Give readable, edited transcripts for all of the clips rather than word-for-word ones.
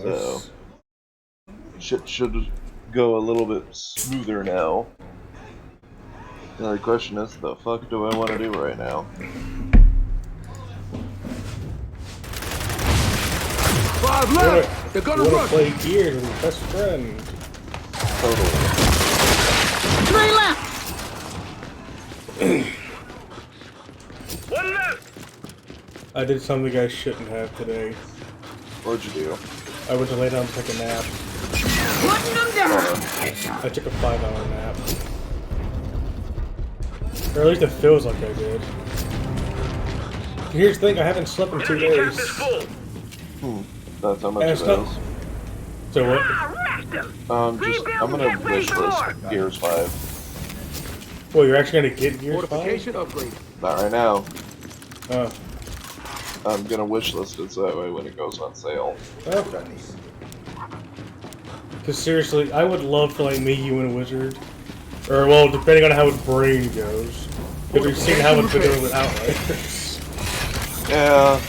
So, Nice. shit should go a little bit smoother now. The only question is, the fuck do I want to do right now? 5 left! They're gonna You wanna rush! play Gears with your best friend. Totally. 3 left! 1 left! I did something I shouldn't have today. What'd you do? I went to lay down and take a nap. Putting them down! I took a 5-hour nap. Or at least it feels like I did. Here's the thing, I haven't slept in 2 Enemy camp days. is full! That's how much And it it's not- is. So what? I'm gonna wish list Gears 5. Well, you're actually gonna get Gears 5? Fortification upgrade. Not right now. Oh, I'm gonna wish list it so that way when it goes on sale. okay. Cause seriously, I would love to like meet you and a wizard. Or, well, depending on how his brain goes. Because we've seen how it's been doing with Outriders. Yeah.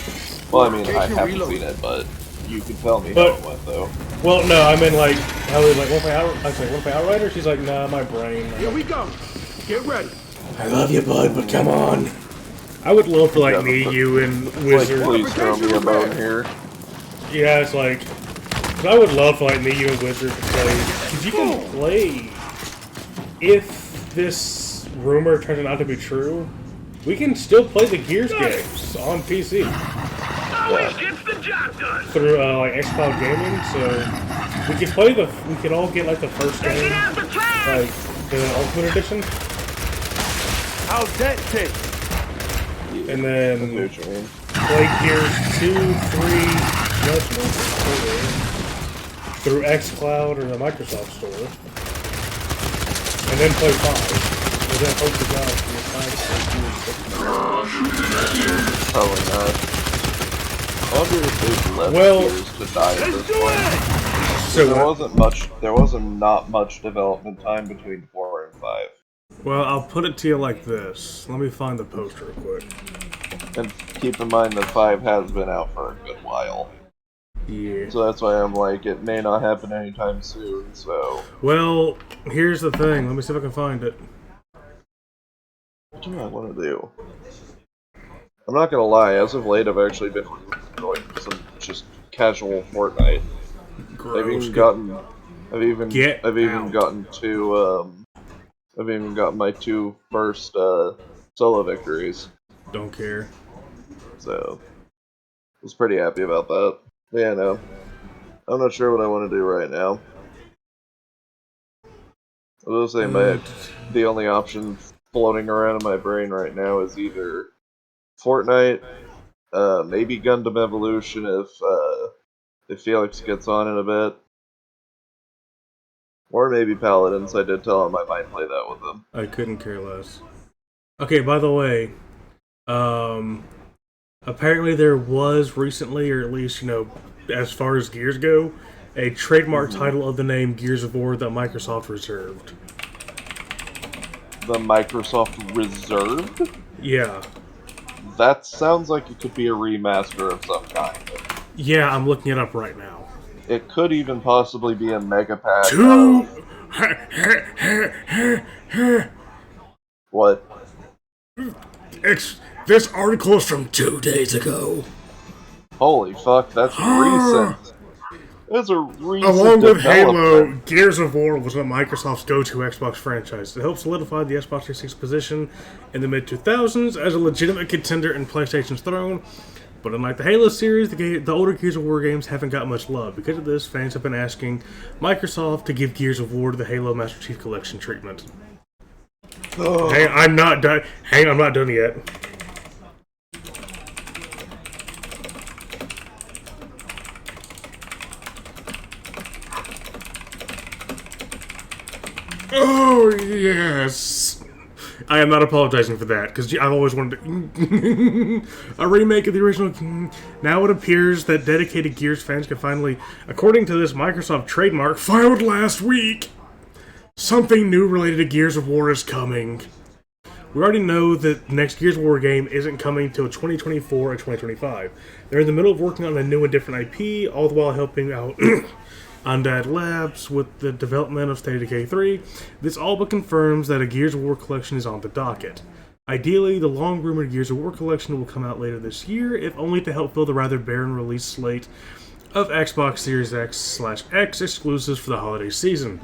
Well, I mean, I haven't seen it, but you can tell me how it went, though. Well, no, I mean like, how he's like, I was like, what if I Outrider? She's like, nah, my brain. Here we go! Get ready! I love you, bud, but come on. I would love to like Yeah, meet but- you and Like, Wizard. please throw me a bone here. Yeah, it's like, 'cause I would love to like meet you and Wizard to play. Because you can play. If this rumor turns out to be true, we can still play the Gears games on PC Always gets the job done! through like xCloud Gaming. So we can play we can all get like the first Take it game, out the trash! like the Ultimate Edition, How's that take? and I then see what you mean. play Gears 2, 3, Judgment through xCloud or the Microsoft Store, and then play 5. And then hope to God for your 5, 6, 2, 6. Probably not. I wonder if they've left Well, Gears to die at Let's this do point. it! So There wasn't not much development time between 4 and 5. well, I'll put it to you like this. Let me find the post real quick. And keep in mind that 5 has been out for a good while. Yeah. So that's why I'm like, it may not happen anytime soon, so... Well, here's the thing. Let me see if I can find it. What do I want to do? I'm not gonna lie, as of late I've actually been doing some just casual Fortnite. I've even gotten my 2 first solo victories. Don't care. So I was pretty happy about that. Yeah, no. I'm not sure what I want to do right now. I will say the only option floating around in my brain right now is either Fortnite, maybe Gundam Evolution if Felix gets on in a bit, or maybe Paladins. I did tell him I might play that with him. I couldn't care less. Okay, by the way, apparently there was recently, or at least, as far as Gears go, a trademark title of the name Gears of War that Microsoft reserved. The Microsoft Reserved? Yeah. That sounds like it could be a remaster of some kind. Yeah, I'm looking it up right now. It could even possibly be a mega pack. What? This article is from 2 days ago. Holy fuck, that's recent. That's a recent Along with Halo, development. Gears of War was one of Microsoft's go-to Xbox franchise. It helped solidify the Xbox 360's position in the mid-2000s as a legitimate contender in PlayStation's throne. But unlike the Halo series, the older Gears of War games haven't got much love. Because of this, fans have been asking Microsoft to give Gears of War the Halo Master Chief Collection treatment. Hey, I'm not done. Hang on, I'm not done yet. Oh, yes. I am not apologizing for that, because I've always wanted a remake of the original. Now it appears that dedicated Gears fans can finally, according to this Microsoft trademark filed last week, something new related to Gears of War is coming. We already know that the next Gears of War game isn't coming till 2024 or 2025. They're in the middle of working on a new and different IP, all the while helping out Undead Labs with the development of State of Decay 3. This all but confirms that a Gears of War collection is on the docket. Ideally, the long-rumored Gears of War collection will come out later this year, if only to help fill the rather barren release slate of Xbox Series X/X exclusives for the holiday season.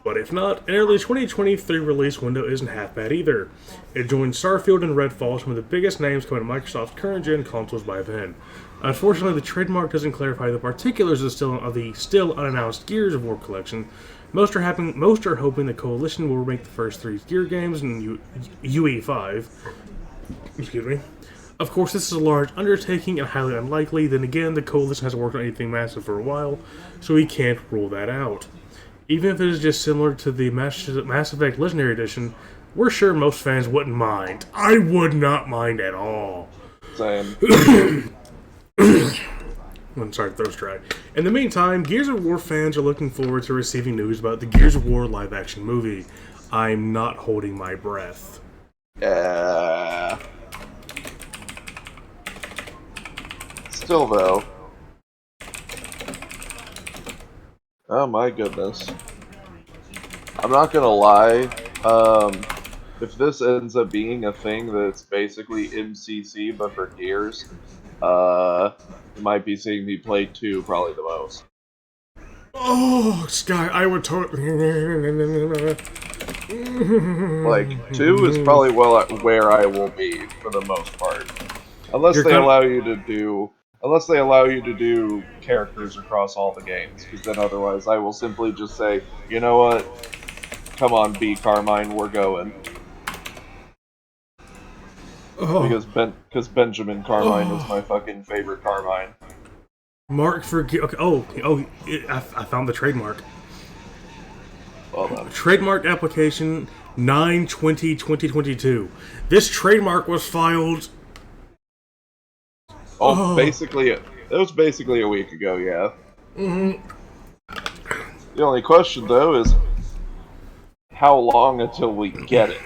But if not, an early 2023 release window isn't half bad either. It joins Starfield and Redfall, some of the biggest names coming to Microsoft's current-gen consoles by then. Unfortunately, the trademark doesn't clarify the particulars of the still unannounced Gears of War collection. Most are hoping the Coalition will remake the first 3 Gear games in UE5. Excuse me. Of course, this is a large undertaking and highly unlikely. Then again, the Coalition hasn't worked on anything massive for a while, so we can't rule that out. Even if it is just similar to the Mass Effect Legendary Edition, we're sure most fans wouldn't mind. I would not mind at all. Same. I'm sorry, throat's dry. In the meantime, Gears of War fans are looking forward to receiving news about the Gears of War live-action movie. I'm not holding my breath. Still though. Oh my goodness. I'm not gonna lie, if this ends up being a thing that's basically MCC but for Gears, you might be seeing me play 2 probably the most. Oh, Sky, I would totally... Like, 2 is probably where I will be for the most part. Unless they allow you to do characters across all the games, because then otherwise I will simply just say, you know what, come on B Carmine, we're going. Oh. Because Benjamin Carmine is my fucking favorite Carmine. Mark for... Okay, I found the trademark. Well done. Trademark application 9/20/2022. This trademark was filed... It was basically a week ago, yeah. The only question, though, is how long until we get it?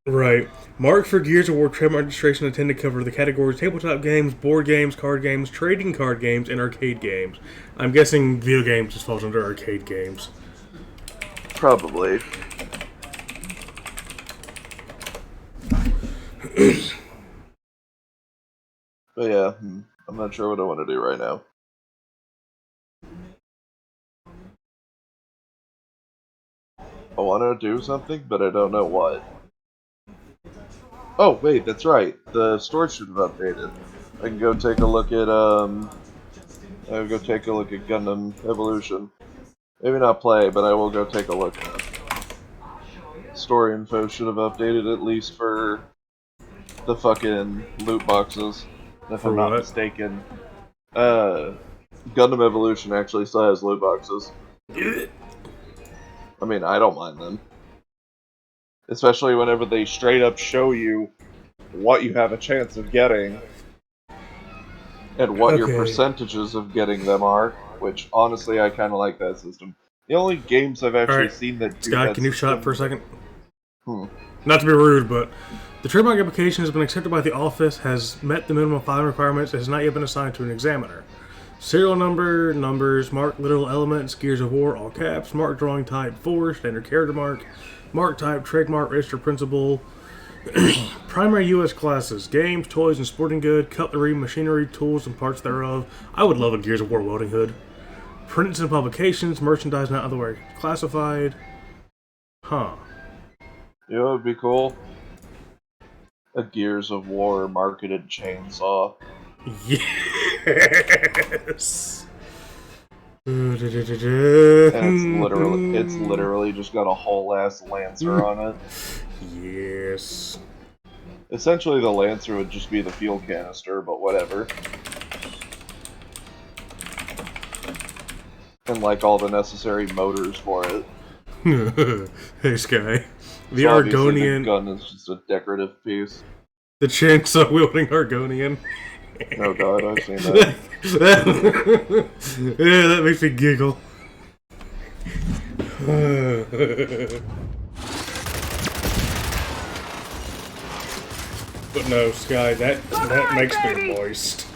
Right. Mark for Gears of War trademark registration intended to cover the categories tabletop games, board games, card games, trading card games, and arcade games. I'm guessing video games just falls under arcade games. Probably. But yeah, I'm not sure what I want to do right now. I want to do something, but I don't know what. Oh, wait, that's right. The store should have updated. I can go take a look at, Gundam Evolution. Maybe not play, but I will go take a look at it. Store info should have updated at least for the fucking loot boxes. If I'm not mistaken. Gundam Evolution actually still has loot boxes. I mean, I don't mind them. Especially whenever they straight up show you what you have a chance of getting. And what your percentages of getting them are. Which, honestly, I kind of like that system. The only games I've actually seen that do Scott, that can you shut up for a second? Not to be rude, but the trademark application has been accepted by the office, has met the minimum filing requirements, and has not yet been assigned to an examiner. Serial number, numbers, mark literal elements, Gears of War, all caps, mark drawing type 4, standard character mark type, trademark, register principal, primary U.S. classes, games, toys, and sporting good, cutlery, machinery, tools, and parts thereof. I would love a Gears of War welding hood. Prints and publications, merchandise not otherwise classified. Huh. You know what would be cool? A Gears of War marketed chainsaw. Yes! And it's literally just got a whole ass Lancer on it. Yes. Essentially the Lancer would just be the fuel canister, but whatever. And like all the necessary motors for it. Hey Sky. The so Argonian... The gun is just a decorative piece. The chainsaw wielding Argonian. Oh god, I've seen that. Yeah, that makes me giggle. But no, Sky, that makes me moist.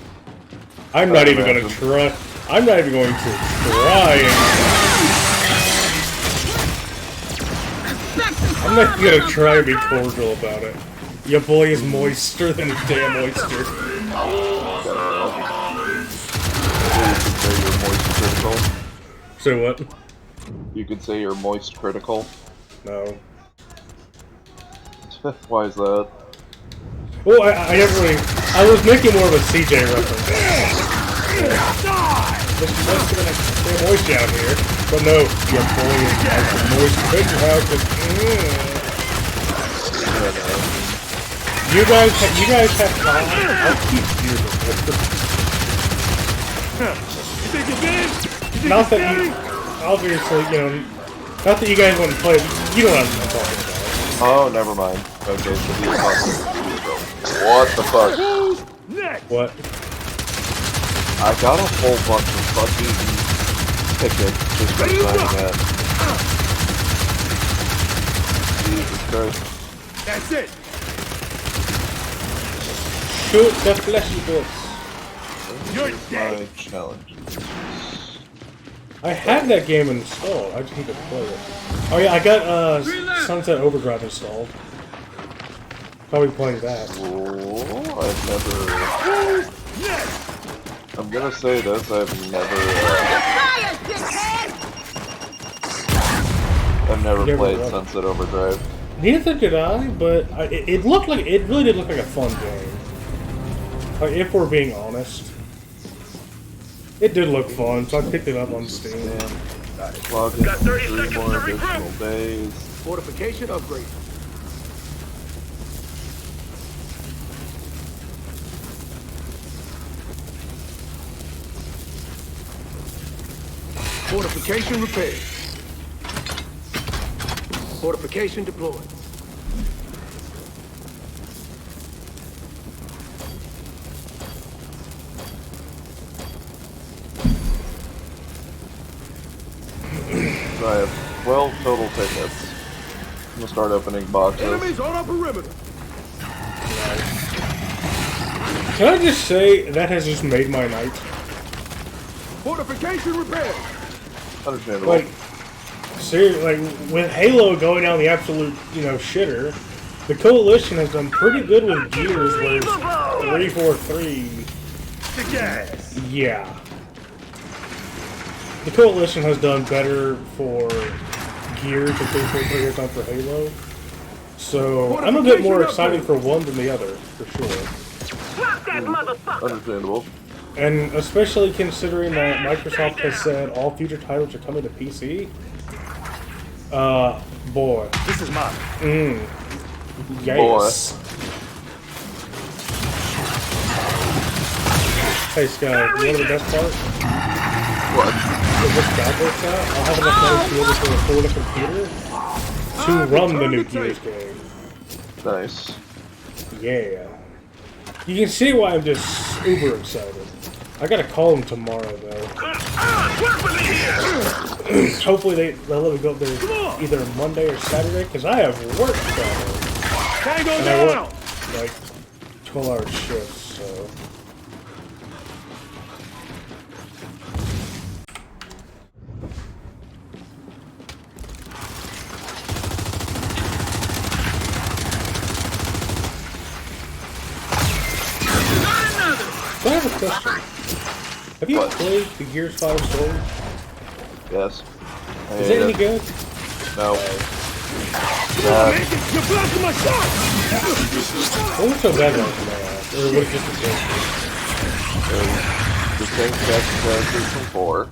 I'm not even gonna try. I'm not even going to try. I'm not gonna try to be cordial about it. Your boy is moister than a damn oyster. Say you're moist critical. So what? You could say you're moist critical. No. Why is that? Well, I never really. I was making more of a CJ reference. There's moist down here, but no, your boy is moist critical. You guys have time. I'll keep you. Not that you, obviously, you know, not that you guys want to play. You know what I'm talking about. Oh, never mind. Okay, so he's talking. What the fuck? What? I got a whole bunch of fucking tickets just for signing that. Jesus Christ. That's it. Shoot the fleshy bits. You're My dead. challenge. I have that game installed. I just need to play it. Oh yeah, I got Sunset Overdrive installed. Probably playing that. Oh, I'm gonna say this, I've never Never played run. Sunset Overdrive. Neither did I, but it looked like it really did look like a fun game. Like if we're being honest, it did look fun, so I picked it up on Steam. Log in Got 30 3 seconds more to recruit. additional days. Fortification upgrade. Fortification repaired. Fortification deployed. So I have 12 total tickets. I'm gonna start opening boxes. Enemies on our perimeter. Can I just say that has just made my night? Fortification repaired. Understandable. Like, seriously, like with Halo going down the absolute, you know, shitter, the Coalition has done pretty good with Gears, whereas 343, The gas. yeah. The Coalition has done better for Gears than 343 has done for Halo. So, I'm a bit more excited for one than the other, for sure. Drop that motherfucker! Understandable. And especially considering that Microsoft has said all future titles are coming to PC. Boy. This is mine. Yes. Hey Sky, you know the best part? What? If this job works out, I'll have enough money to be able to afford a computer to run the new Gears game. Nice. Yeah. You can see why I'm just uber excited. I gotta call him tomorrow though. Hopefully they'll let me go up there either Monday or Saturday, because I have work Friday. Tango And I down. work like 12-hour shifts, so. So I have a question. Have you What? played the Gears 5 story? Yes. I Is hate it any good? No. Man, you're blocking my shot. What was so bad about it, may I ask? Or was it just a joke? The same cast characters from 4.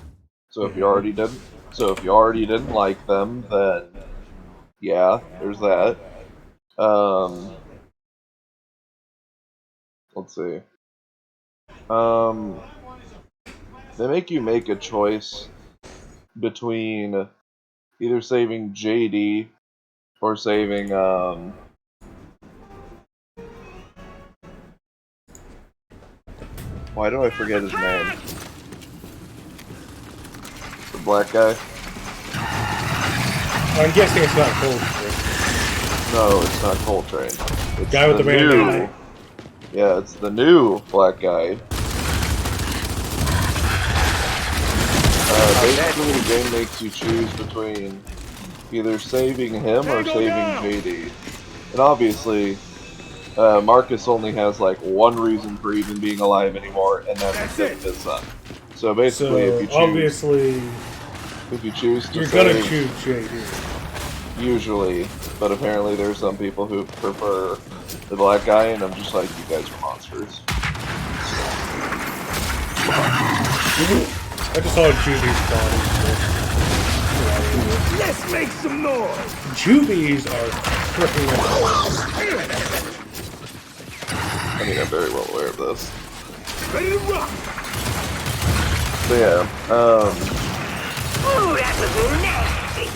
So if you already didn't like them, then yeah, there's that. Let's see. They make you make a choice between either saving JD or saving why do I forget his name? The black guy? I'm guessing it's not Coltrane. No, it's not Coltrane. It's Guy with the new. bandana. Yeah, it's the new black guy. Basically, the game makes you choose between either saving him or saving JD. And obviously, Marcus only has like one reason for even being alive anymore, and that's to save his son. So basically, So obviously, if you choose to you're save, gonna choose JD. usually, but apparently there's some people who prefer the black guy, and I'm just like, you guys are monsters. I just saw Juby's body. Let's make some noise. Jubies are freaking awesome. I mean, I'm very well aware of this. Ready to rock. So yeah, Ooh, that was nasty.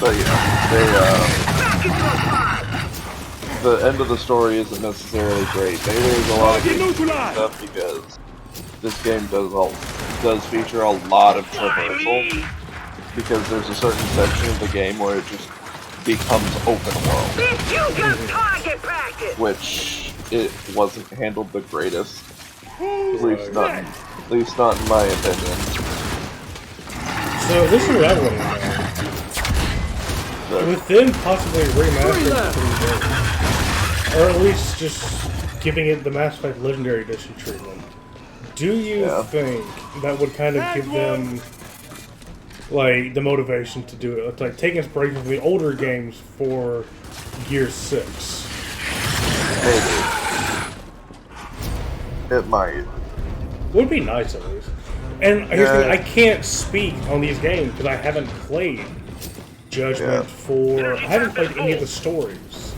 but yeah, Back into a pod. the end of the story isn't necessarily great. Maybe there's a lot of Target good neutralized. stuff because this game does feature a lot of traversal, because there's a certain section of the game where it just becomes open world, Bitch, you just target practice. which it wasn't handled the greatest, at least Right. not in my opinion. So this is what I want to know. But, With them possibly remastering the 3D, or at least just giving it the Mass Effect Legendary Edition treatment, do you Yeah. think that would kind of give them like the motivation to do it? Like take inspiration from the older games for Gear 6. maybe it might. Would be nice at least. And here's the thing, Yeah. I can't speak on these games because I haven't played Judgment Yeah. I haven't played any of the stories.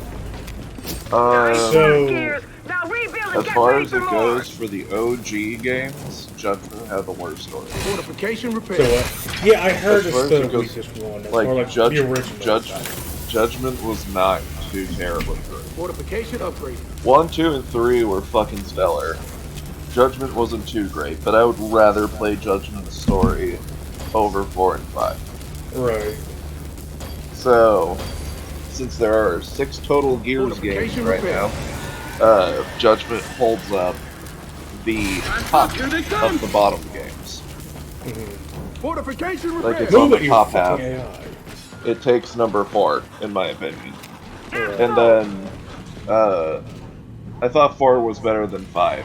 So, Now rebuild and as get far ready as for it more. goes for the OG games, Judgment had the worst story. Fortification So repair. yeah, I heard As far it's as the it goes, weakest one. It's Like, more like the original. Judgment was not too terribly good. Fortification upgrade. 1, 2, and 3 were fucking stellar. Judgment wasn't too great, but I would rather play Judgment's story over 4 and 5. Right. So, since there are 6 total Gears games Fortification right repair. now, Judgment holds up the top Here they of come. the bottom games. Fortification Like, repair. it's on Move the it, you top fucking half. AI. It takes number 4, in my opinion. Right. And then, I thought 4 was better than 5.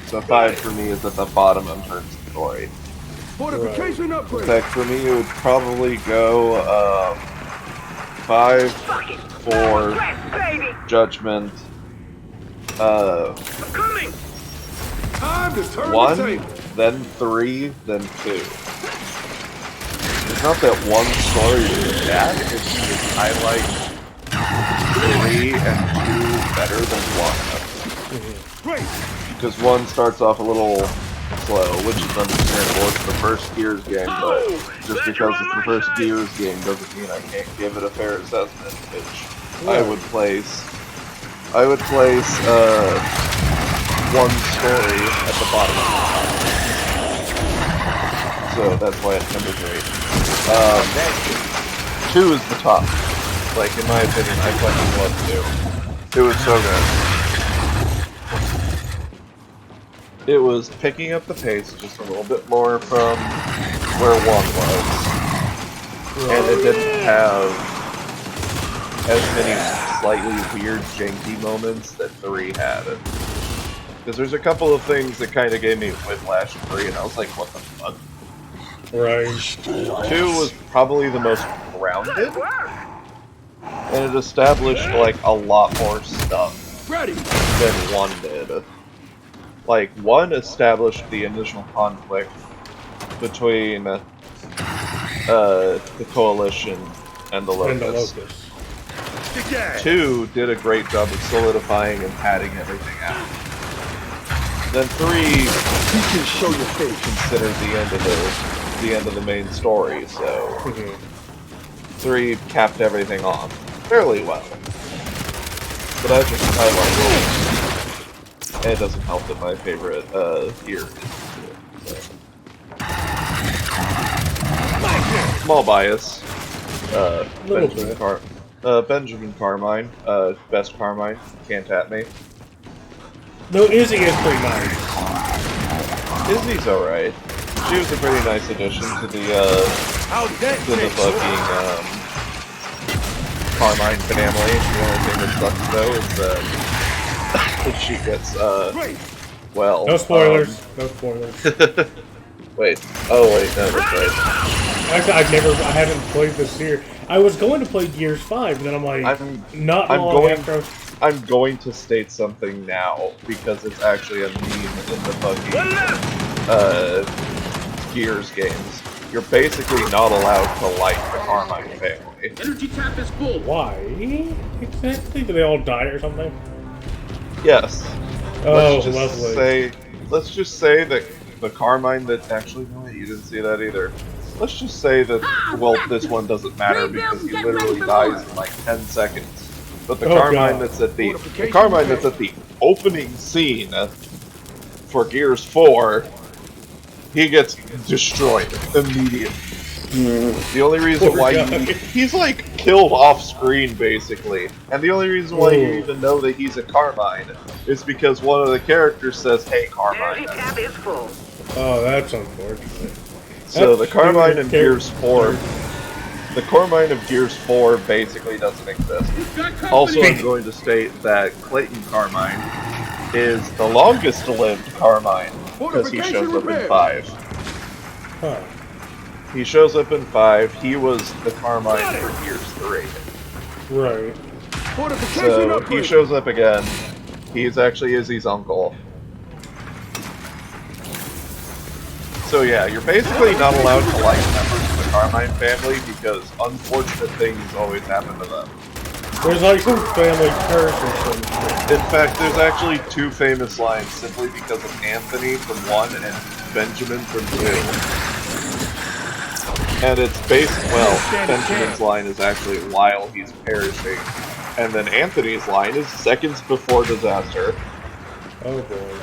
So 5 for me is at the bottom in terms of story. Fortification In upgrade. fact, for me, it would probably go 5, Fuck it. 4, Rest, baby. Judgment, I'm coming. Time to turn the 1, table. then 3, then 2. It's not that one story is bad, it's just I like 3 and 2 better than 1. Great. Because 1 starts off a little slow, which is understandable. It's the first Gears game, but just because it's the first Gears game doesn't mean I can't give it a fair assessment, which I would place 1 story at the bottom of the top. So that's why it's number 3. 2 is the top. Like, in my opinion, I fucking love 2. It was so good. It was picking up the pace just a little bit more from where 1 was. And it didn't have as many slightly weird, janky moments that 3 had. Because there's a couple of things that kind of gave me whiplash in 3, and I was like, what the fuck? Right. 2 was probably the most grounded, and it established, like, a lot more stuff Ready. than 1 did. Like, 1 established the initial conflict between the Coalition and the And the Locust. Locust. 2 did a great job of solidifying and padding everything out. Then 3 You can show your face. considered the end of the main story, so 3 capped everything off fairly well. But I like it. And it doesn't help that my favorite Gear is 2. So. Small bias. Little bit. Benjamin Carmine, best Carmine, can't at me. Though Izzy is pretty nice. Izzy's alright. She was a pretty nice addition to the fucking, Carmine family. The only thing that sucks, though, is that she gets, well... No spoilers. No spoilers. Wait. Oh, wait, no, that's right. Actually, I haven't played this series. I was going to play Gears 5, but then I'm like, I'm long after. I'm going to state something now, because it's actually a meme in the fucking, Gears games. You're basically not allowed to like the Carmine family. Energy tap is full. Why? Exactly? Do they all die or something? Yes. Oh, lovely. Let's just say that the Carmine that... Actually, no, you didn't see that either. Let's just say that, well, this one doesn't matter because he literally dies in like 10 seconds. But the Carmine that's at the opening scene for Gears 4, he gets destroyed immediately. The only reason why he's like killed off screen basically, and the only reason why you even know that he's a Carmine is because one of the characters says, "Hey, Carmine." Energy tap is full. Oh, that's unfortunate. So the Carmine in Gears 4, the Carmine of Gears 4 basically doesn't exist. Also, I'm going to state that Clayton Carmine is the longest lived Carmine because he shows up in 5. Huh. He shows up in 5. He was the Carmine for Gears 3. Right. So he shows up again. He's actually Izzy's uncle. So yeah, you're basically not allowed to like members of the Carmine family because unfortunate things always happen to them. There's like some family curse or something. In fact, there's actually 2 famous lines simply because of Anthony from 1 and Benjamin from 2. And it's Benjamin's line is actually while he's perishing. And then Anthony's line is seconds before disaster. Oh boy.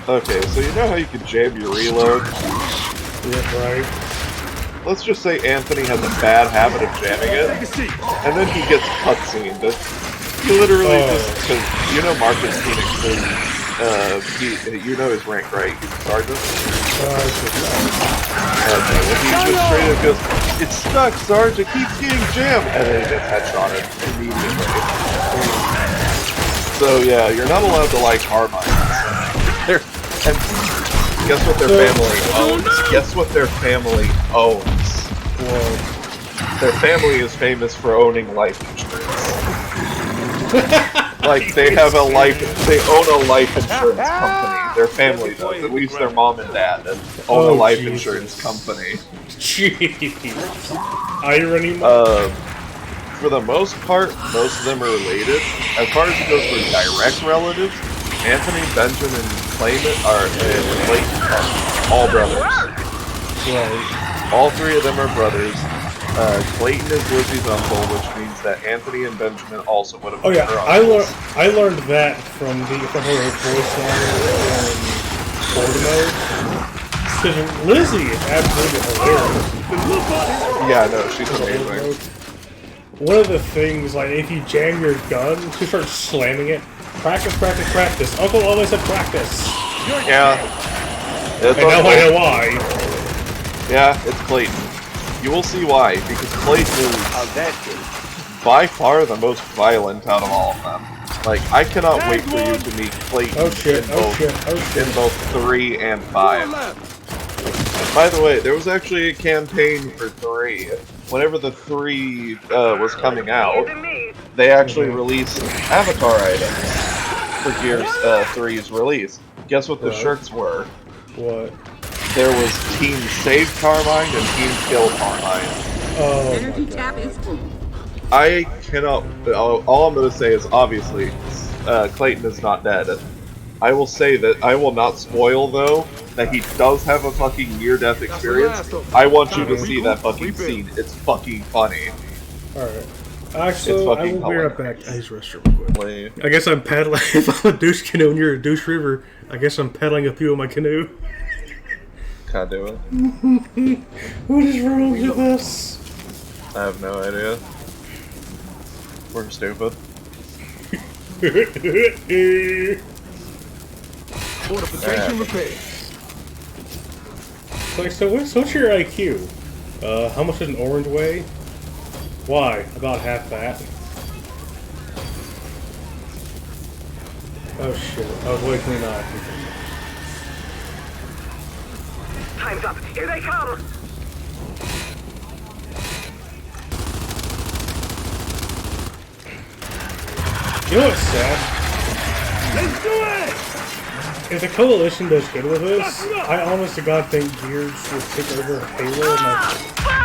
Okay, so you know how you can jam your reload? Yeah, right. Let's just say Anthony has a bad habit of jamming it, and then he gets cutscened. He literally just, because you know Marcus Phoenix is, you know his rank, right? He's a sergeant? Okay, well he just straight up goes, "It's stuck, Sarge, it keeps getting jammed," and then he gets headshotted immediately. So yeah, you're not allowed to like Carmine. And guess what their family owns? Guess what their family owns? Well, their family is famous for owning life insurance. Like they own a life insurance company. Their family does. At least their mom and dad own a life insurance company. Jeez. Irony. For the most part, most of them are related. As far as it goes for direct relatives, Anthony, Benjamin, and Clayton are all brothers. Right. All 3 of them are brothers. Clayton is Lizzie's uncle, which means that Anthony and Benjamin also would have been her uncles. I learned that from her voice line on Fortnite. Because Lizzie is absolutely hilarious. Yeah, no, she's amazing. One of the things, like, if you jam your gun, she starts slamming it. Practice, practice, practice. Uncle always said practice. Yeah. And now I know why. Yeah, it's Clayton. You will see why, because Clayton is by far the most violent out of all of them. Like, I cannot wait for you to meet Clayton in both 3 and 5. By the way, there was actually a campaign for 3. Whenever the 3 was coming out, they actually released avatar items for Gears 3's release. Guess what the shirts were? What? There was Team Save Carmine and Team Kill Carmine. Oh, Energy tap is full. I cannot... All I'm going to say is, obviously, Clayton is not dead. I will say that I will not spoil, though, that he does have a fucking near-death experience. I want you to see that fucking scene. It's fucking funny. Alright. Actually, I will be right back. I use the restroom quick. Like, I guess I'm paddling. If I'm a douche canoe and you're a douche river, I guess I'm paddling a few of my canoe. can I do it? What is wrong with this? I have no idea. We're stupid. Fortification repaired. Like, so what's your IQ? How much does an orange weigh? Why? About half that. Oh shit, I was way too not. Time's up. Here they come. You know what's sad? Let's do it! If the Coalition does good with this, I honest to God think Gears would take over Halo.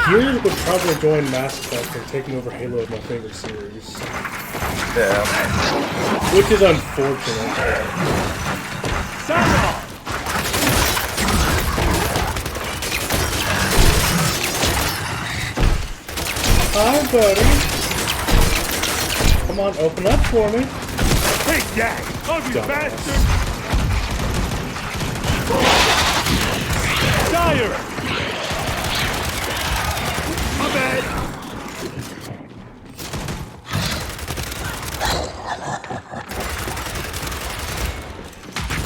Gears would probably join Mass Effect in taking over Halo as my favorite series. Yeah. Which is unfortunate. Sound off! Hi, buddy. Come on, open up for me. Take that! Ugly Dumbass. bastard! Dire! My bad!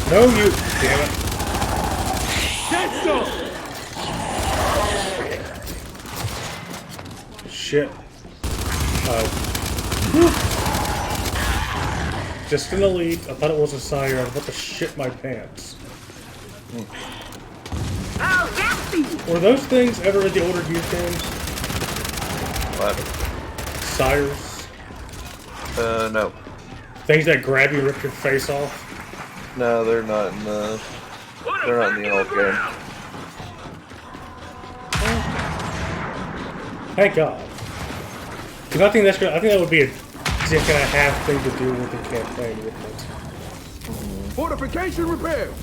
No, you. Damn it. Get some! Shit. Just an elite. I thought it was a sire. I was about to shit my pants. How's that feel? Were those things ever in the older Gears games? What? Sires? No. Things that grab you and rip your face off? No, they're not in the. They're not in the old game. Thank God. Because I think that's gonna, I think that would be a dick and a half thing to do with the campaign, wouldn't it? Fortification repaired!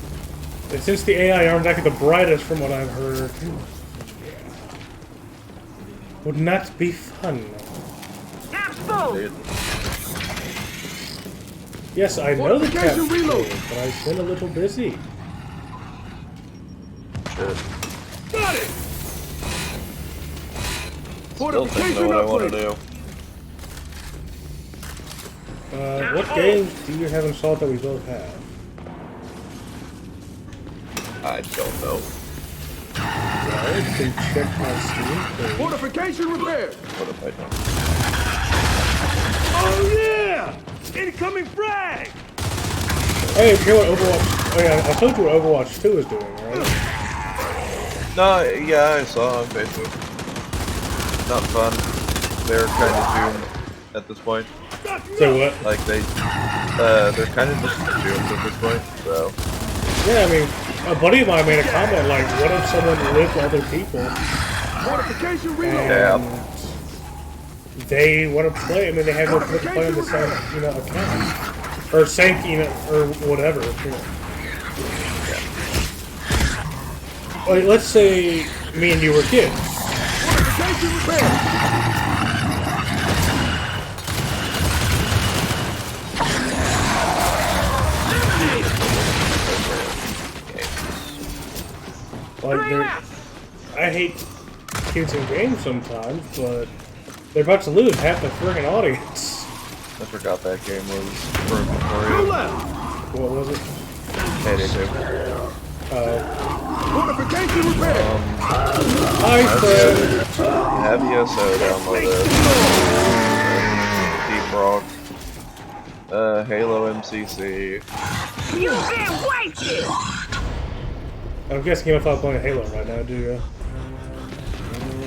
And since the AI aren't exactly the brightest from what I've heard, wouldn't that be fun? Cap's full. Dude. Yes, I know the cap's Fortification reload. full, but I've been a little busy. Shit. Got it! Still thinking of what I want to do. What games do you have installed that we both have? I don't know. I can check my Steam page. Fortification repaired! What if I don't? Oh yeah! Incoming frag! Hey, you hear what Overwatch... Oh yeah, I told you what Overwatch 2 is doing, right? No, yeah, I saw on Facebook. Not fun. They're kind of doomed at this point. So what? Like they're kind of just doomed at this point. So Yeah, I mean, a buddy of mine made a comment like, what if someone lived with other people Fortification reload! yeah, and they want to play, I mean, they have no place to play on the same, account. Or same, or whatever. Like, let's say me and you were kids. Fortification repaired! Like, I hate kids in games sometimes, but they're about to lose half the friggin' audience. I forgot that game was for Two Memorial. left! What was it? Payday 2. Fortification repaired! Hi, Fred. Have ESO downloaded. Deep Rock. Halo MCC. You've been wasted. I'm guessing you're not playing Halo right now, do you?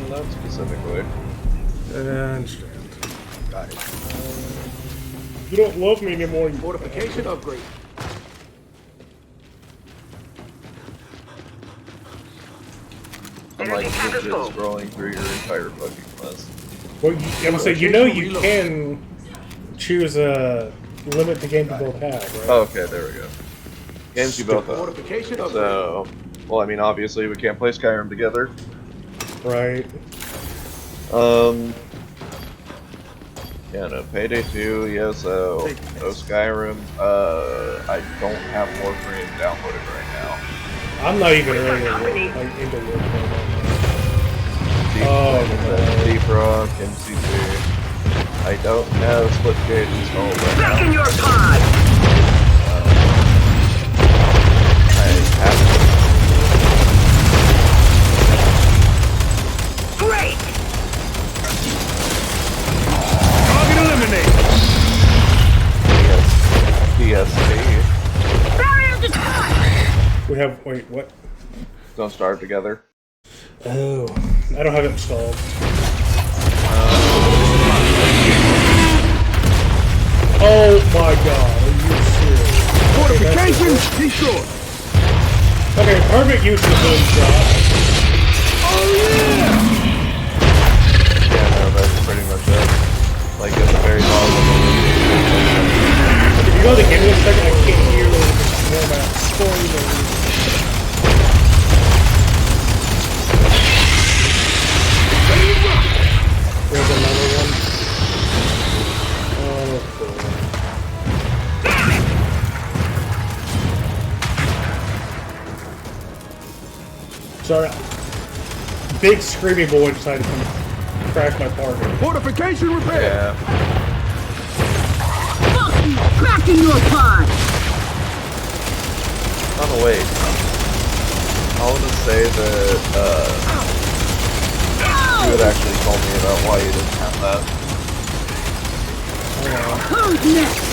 Not specifically. I understand. You don't love me anymore, you Fortification upgrade. I'm like legit scrolling through your entire fucking list. Well, I'm gonna say, you can choose a limit the game to both have, right? Oh, okay, there we go. Games you both have. Fortification upgrade. So, well, I mean, obviously we can't play Skyrim together. Right. Yeah, no, Payday 2, ESO, no Skyrim. I don't have Warframe downloaded right now. I'm not even really into Warframe. Oh, Deep Rock, MCC. I don't have Splitgate installed right Back now. in your pod. Great! Target eliminated. PSP. Barrier destroyed! We have. Wait, what? Don't start together. Oh, I don't have it installed. Oh my god, are you serious? Fortification destroyed. Okay, perfect use of the boom shot. Yeah, no, that's pretty much it. Like at the very bottom. If you go to the game in a second, I can't hear more about story. There's another one. Oh, boy. Sorry. Big screaming boy decided to come crash my party. Fortification repair. Yeah. Fuck you! Cracking your pod! Oh, wait. I want to say that, you had actually told me about why you didn't have that. Who's next?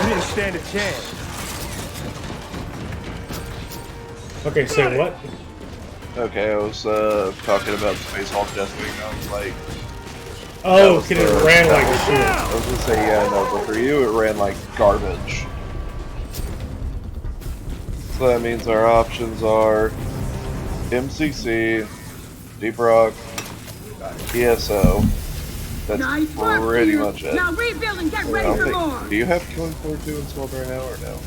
You didn't stand a chance. Okay, say what? Okay, I was, talking about Space Hulk testing. I was like, Oh, because it ran like shit. I was gonna say, yeah, no, but for you, it ran like garbage. So that means our options are MCC, Deep Rock, ESO. That's Nice work, pretty dear. much it. Now rebuild and get I ready don't for think- more! do you have Killing Floor 2 installed right now or no?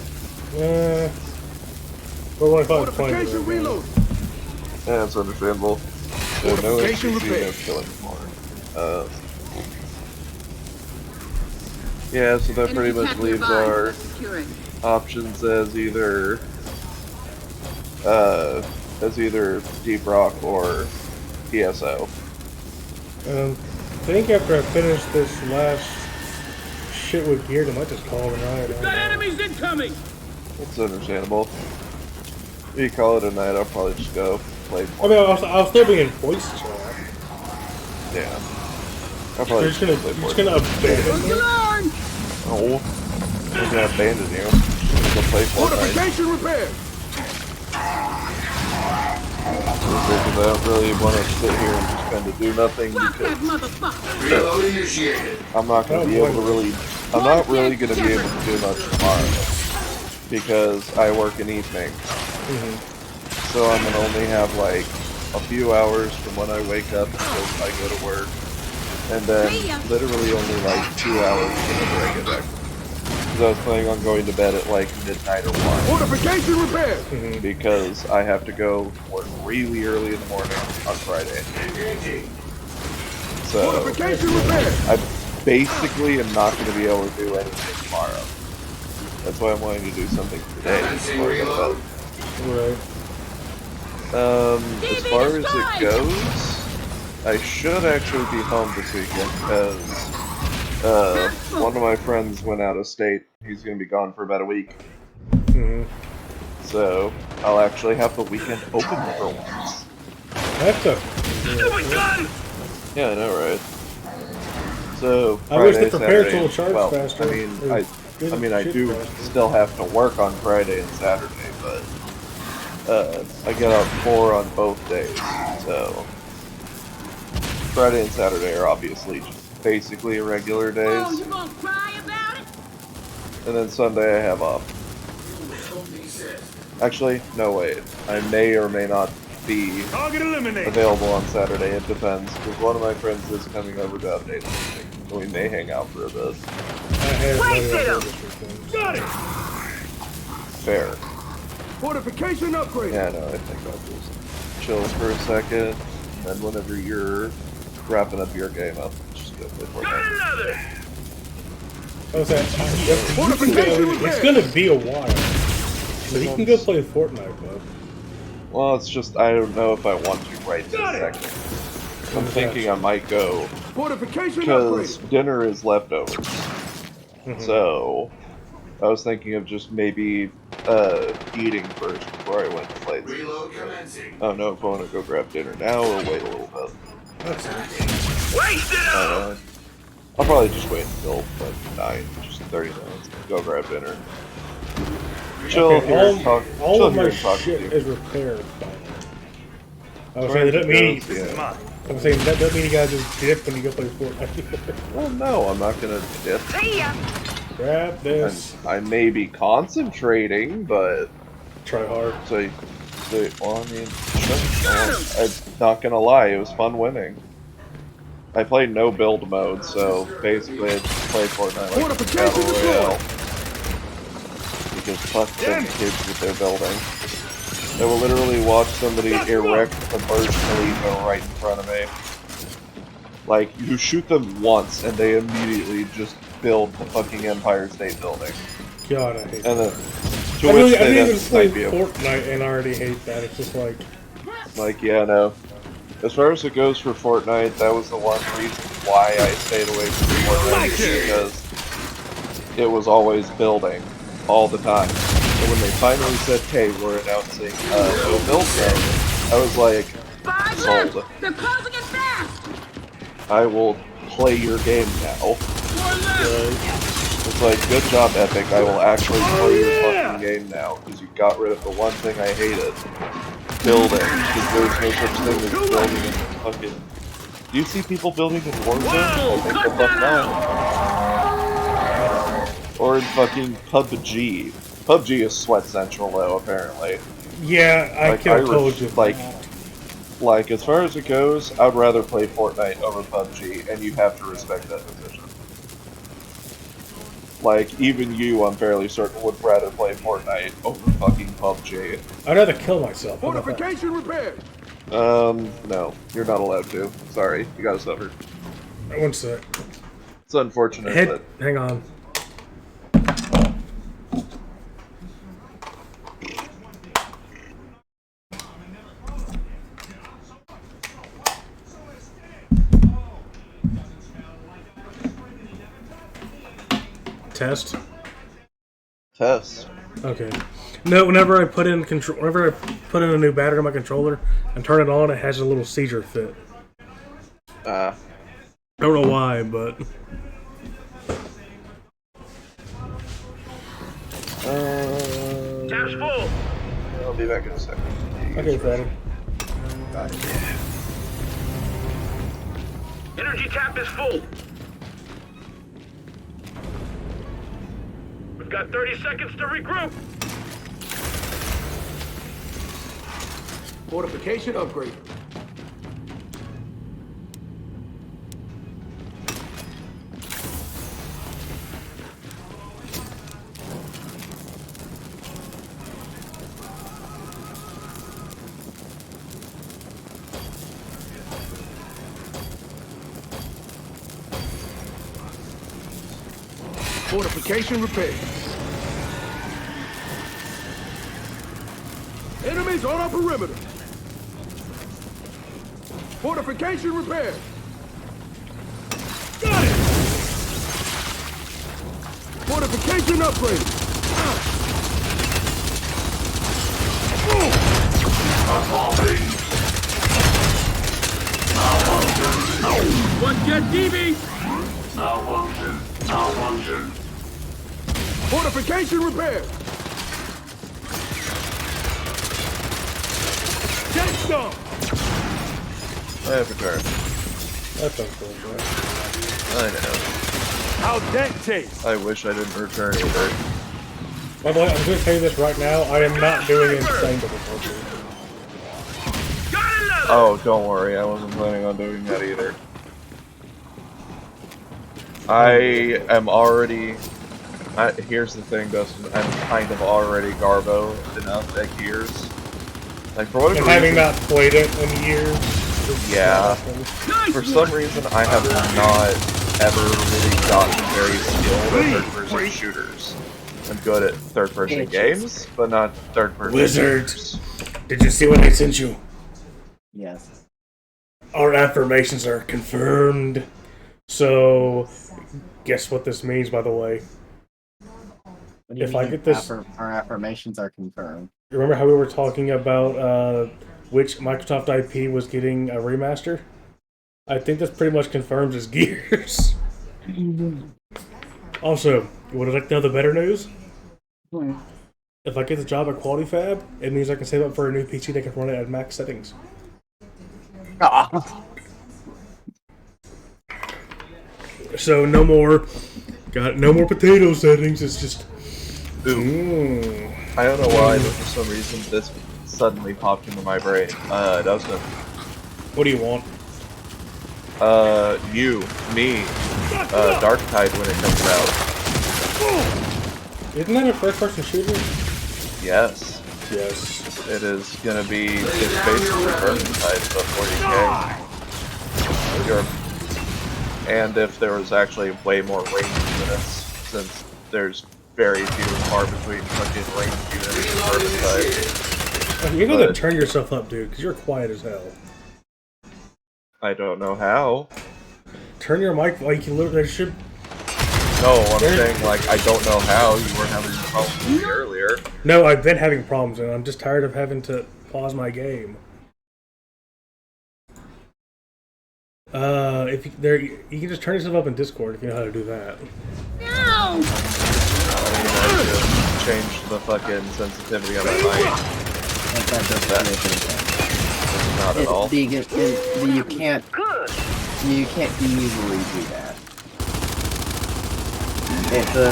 But what if I was playing it? Fortification reload. Yeah, that's understandable. There's no Fortification MCC, repair. no Killing Floor. Yeah, so that pretty much leaves our options as either Deep Rock or ESO. I think after I finish this last shit with gear, I might just call it a night. Got enemies incoming. It's understandable. If you call it a night, I'll probably just go play I more. mean, I'll still be in voice chat. Yeah. I'll You're probably just gonna abandon me? No. I'm gonna abandon you. Go play Fortnite. Fortification repair. Because I don't really want to sit here and just kind of do nothing Fuck that because motherfucker! Reload initiated. I'm not going to be able to really, I'm not really going to be able to do much tomorrow because I work in evening. So I'm going to only have like a few hours from when I wake up until I go to work. And then literally only like 2 hours whenever I get back. Because I was planning on going to bed at like midnight or 1. Fortification repair. Because I have to go work really early in the morning on Friday. So Fortification repair. I basically am not going to be able to do anything tomorrow. That's why I'm wanting to do something today. before I go to bed. Right. As far as it goes, I should actually be home this weekend because one of my friends went out of state. He's going to be gone for about a week. So I'll actually have the weekend open for once. That's a. Stupid gun. Yeah, I know, right? So I wish Friday, the prepared Saturday, tool charged well, faster. I mean, I do still have to work on Friday and Saturday, but I get out 4 on both days. So Friday and Saturday are obviously just basically irregular days, Oh, you gonna cry about it? and then Sunday I have off. Actually, no wait, I may or may not be Target eliminated. available on Saturday. It depends, because one of my friends is coming over to update something, so we may hang out for a bit. I had Place money it on up. this weekend. Got it. Fair. Fortification upgrade. Yeah, no, I think I'll just chill for a second, and then whenever you're wrapping up your game up. Just go play Fortnite. I was saying, it's gonna be a while. So you can go play Fortnite, bud. Well, it's just I don't know if I want to right this second. I'm thinking I might go because dinner is leftovers. So I was thinking of just maybe eating first before I went to play. I don't know if I want to go grab dinner now or wait a little bit. I'll probably just wait until like 9, just 30 minutes. Go grab dinner. Chill Okay, here and talk. all Chill of here my and talk to shit you. is repaired. I was saying that doesn't mean Yeah. I'm saying that doesn't mean you gotta just dip when you go play Fortnite. Well, no, I'm not gonna dip. Grab this. I may be concentrating, but Try hard. well, I mean, I'm not gonna lie, it was fun winning. I played no build mode, so basically I just played Fortnite like a Battle Royale. Because fuck them kids with their building. I will literally watch somebody erect a Burj Khalifa right in front of me. Like, you shoot them once and they immediately just build the fucking Empire State Building. God, I hate And that. then, I to which really they then even played snipe you. Fortnite and I already hate that. It's just like, Like, yeah, no. As far as it goes for Fortnite, that was the one reason why I stayed away from Fortnite, because it was always building all the time. And when they finally said, hey, we're announcing no build mode, I was like, 5 sold. left. They're closing it fast. I will play your game now. 4 left. It's like, good job, Epic, I will actually play your fucking game now, because you got rid of the one thing I hated. Building, because there's no such thing as building in fucking... Do you see people building in Warzone? I think the fuck not. Or in fucking PUBG. PUBG is Sweat Central though, apparently. yeah, I could have told you. Like, as far as it goes, I'd rather play Fortnite over PUBG, and you have to respect that decision. Like, even you, I'm fairly certain, would rather play Fortnite over fucking PUBG. I'd rather kill myself. Fortification repaired. No. You're not allowed to. Sorry, you gotta suffer. One sec. It's unfortunate, Head. but... Hang on. Test. Test. Okay. No, whenever I put in a new battery on my controller and turn it on, it has a little seizure fit. I don't know why, but Tap's full. I'll be back in a second. okay, Fatty. Energy tap is full. We've got 30 seconds to regroup. Fortification upgrade. Fortification repaired. Enemies on our perimeter. Fortification repaired. Got it! Fortification upgrade. One jet DB. Malfunction. Fortification repaired. Jet stop. I have returned. That's unfortunate. I know. How'd that taste? I wish I didn't return either. By the way, I'm going to tell you this right now. I am not doing insane difficulty. Got another. Oh, don't worry, I wasn't planning on doing that either. I am already... here's the thing, Dustin, I'm kind of already Garbo enough at Gears. Like, for whatever And having reason... not played it in years. Yeah. Nice For one. some reason, I have not ever really gotten very skilled at third-person shooters. I'm good at third-person games, but not third-person Wizard. shooters. Did you see what I sent you? Yes. Our affirmations are confirmed. So, guess what this means, by the way? What do you If mean I get this- our affirmations are confirmed? Remember how we were talking about which Microsoft IP was getting a remaster? I think this pretty much confirms his Gears. Also, you would like to know the better news? If I get the job at Quality Fab, it means I can save up for a new PC that can run it at max settings. So no more potato settings. It's just. I don't know why, but for some reason this suddenly popped into my brain. Dustin. What do you want? You, me, Darktide when it comes out. Isn't that a first-person shooter? Yes. Yes. It is gonna be, it's basically Vermintide, but 40k. And if there was actually way more range units, since there's very few and far between fucking range units in Vermintide. You gotta But- turn yourself up, dude, because you're quiet as hell. I don't know how. Turn your mic like you literally should. No, I'm saying, like, I don't know how. You were having problems with me earlier. No, I've been having problems, and I'm just tired of having to pause my game. If you can just turn yourself up in Discord if you know how to do that. No! I mean, I just changed the fucking sensitivity on my mic. That does Not at all. you can't easily do that. If the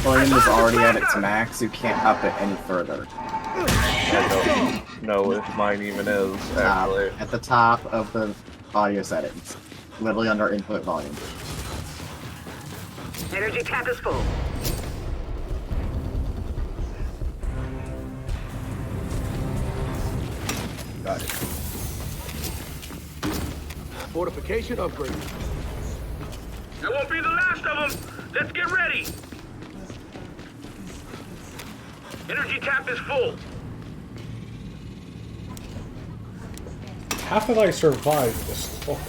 volume is already at its max, you can't up it any further. I don't know if mine even is, actually. At the top of the audio settings, literally under input volume. Energy cap is full. Got it. Fortification upgrade. That won't be the last of them. Let's get ready. Energy cap is full. How have I survived this long?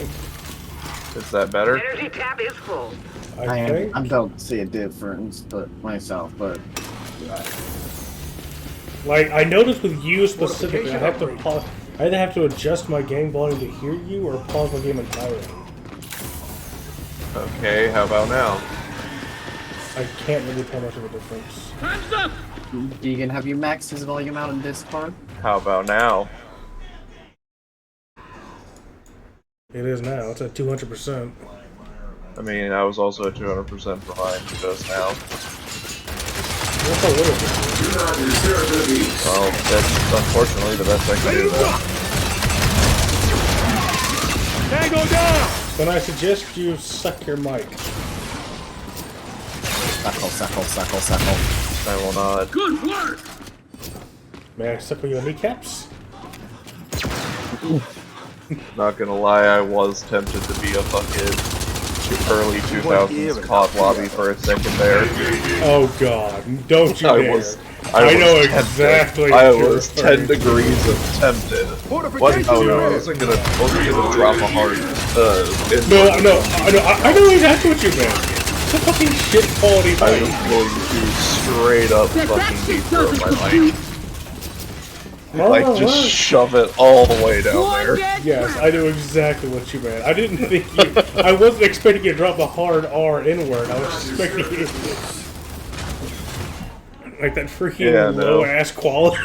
Is that better? Energy cap is full. I think. I don't see a difference, but myself, but Like, I noticed with you specifically, I have to pause. I either have to adjust my game volume to hear you or pause my game entirely. Okay, how about now? I can't really tell much of a difference. Time's up! Deegan, have you maxed his volume out in Discord? How about now? It is now. It's at 200%. I mean, I was also at 200% for mine just now. That's a little bit. Well, that's unfortunately the best I can do then. Tango down! Then I suggest you suck your mic. Suckle. I will not. Good work! May I suckle your kneecaps? Not gonna lie, I was tempted to be a fucking early 2000s COD lobby for a second there. Oh god, don't you I dare. was I know tempted. exactly I what you're was 10 referring to. degrees of tempted. What? Fortification Oh no, I upgrade. wasn't gonna drop a hard. No, I know exactly what you meant. It's a fucking shit quality I was mic. going to straight up That fucking shit deep throat doesn't my compute! mic. Like, just shove it all the way down One there. dead Yes, I knew exactly what you meant. I didn't think you. I wasn't expecting you to drop the hard R N-word. I was expecting you. Like that freaking Yeah, no. low ass quality.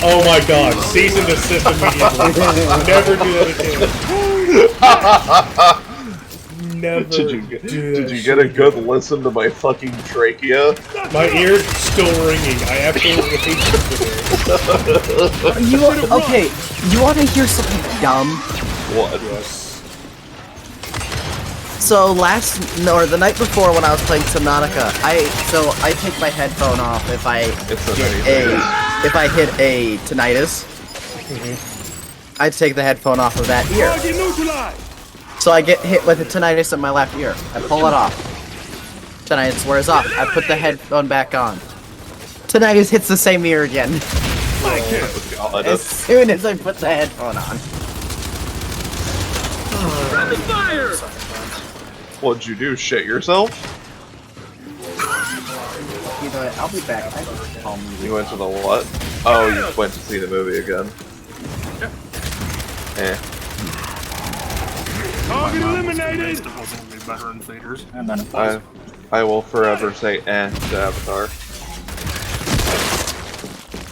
Oh my god, cease and desist immediately. Never do that again. Never Did you do that get a shit good again. listen to my fucking trachea? My ears still ringing. I absolutely hate this today. Okay, you want to hear something dumb? What? So the night before when I was playing Subnautica, I take my headphone off if I It's get amazing. if I hit a tinnitus, I take the headphone off of that ear. Target neutralized. So I get hit with a tinnitus in my left ear. I pull it off. Tinnitus wears off. I put the headphone back on. Tinnitus hits the same ear again. God. As soon as I put the headphone on. Rapid fire! What'd you do? Shit yourself? You know what? I'll be back. I just call me. You went to the what? Oh, you went to see the movie again. Eh. Target eliminated. Better in theaters. And then I will forever say eh to Avatar.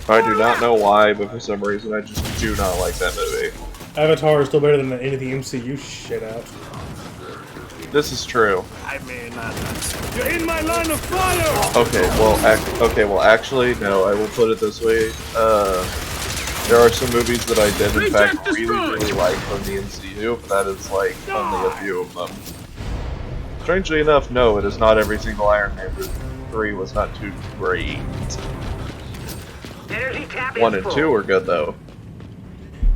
I do not know why, but for some reason I just do not like that movie. Avatar is still better than any of the MCU shit out. This is true. I mean, You're in my line of fire. Okay, well, actually, no. I will put it this way. There are some movies that I did, in fact, really like from the MCU, but that is like only a few of them. Strangely enough, no, it is not every single Iron Man. 3 was not too great. Energy tap 1 and 2 were good though.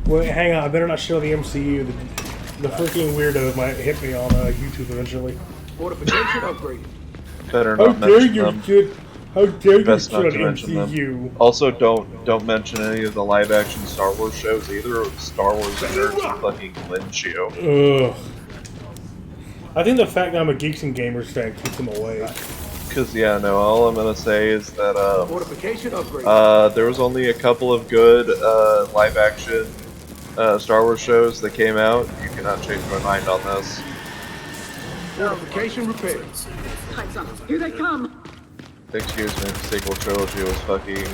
Wait, hang on. I better not show the MCU. The freaking weirdo might hit me on YouTube eventually. fortification upgrade. Better How not dare mention you, them. kid? How dare you Best shit not on to mention them. MCU? Also, don't mention any of the live-action Star Wars shows either. Star Wars nerds will fucking lynch you. Ugh. I think the fact that I'm a Geeks and Gamers fan keeps them away. Cause yeah, no. All I'm gonna say is that Fortification upgrade. there was only a couple of good live-action Star Wars shows that came out. You cannot change my mind on this. Fortification repaired. Here they come! Excuse me, the sequel trilogy was fucking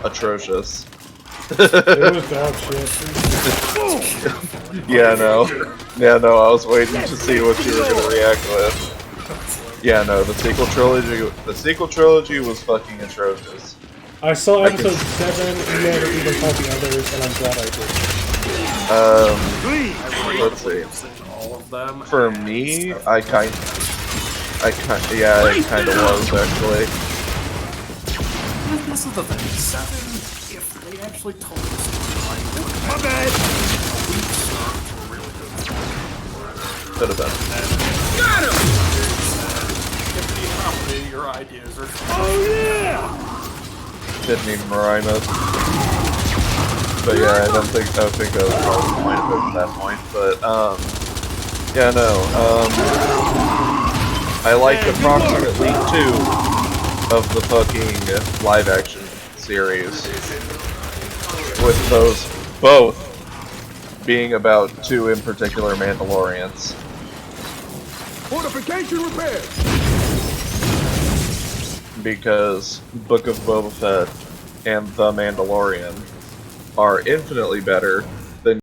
atrocious. It was dog shit. Yeah, no. Yeah, no, I was waiting to see what you were gonna react with. Yeah, no, the sequel trilogy was fucking atrocious. I saw episode 7 and never even saw the others, and I'm glad I did. Let's see. All of them. For me, yeah, it kind of was actually. This is the thing. 7, if they actually told us My bad. Could have been. got him! Your ideas are Oh yeah. Didn't even rhyme it. But yeah, I don't think that was probably the point of it at that point. But yeah, no. I liked approximately 2 of the fucking live action series, with those both being about 2 in particular Mandalorians. fortification repaired. Because Book of Boba Fett and The Mandalorian are infinitely better